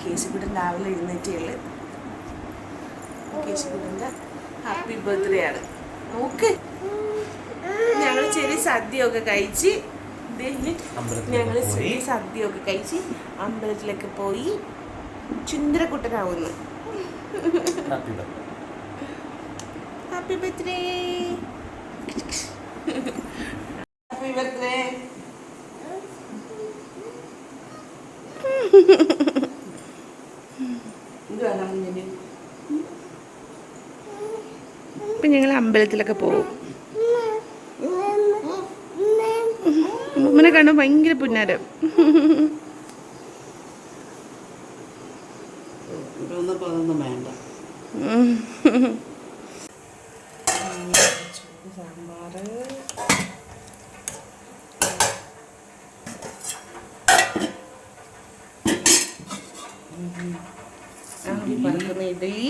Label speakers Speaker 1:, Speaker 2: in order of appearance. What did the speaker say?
Speaker 1: കേശുക്കുട്ടൻ രാവിലെ എഴുന്നേറ്റേ ഉള്ളു. കേശുക്കുട്ടൻ്റെ happy birthday ആണ്. നോക്ക്, ഞങ്ങൾ ചെറിയ സദ്യയൊക്കെ കഴിച്ച് അമ്പലത്തിലൊക്കെ പോയി ചുന്ദരക്കുട്ടനാവുന്നു. Happy birthday, happy birthday. ഇപ്പം ഞങ്ങൾ അമ്പലത്തിലൊക്കെ പോകും. അമ്മനെ കാണാൻ ഭയങ്കര പുന്നാരം.
Speaker 2: വേണ്ട
Speaker 1: സാമ്പാറ്, പറക്കുന്ന ഇഡലി.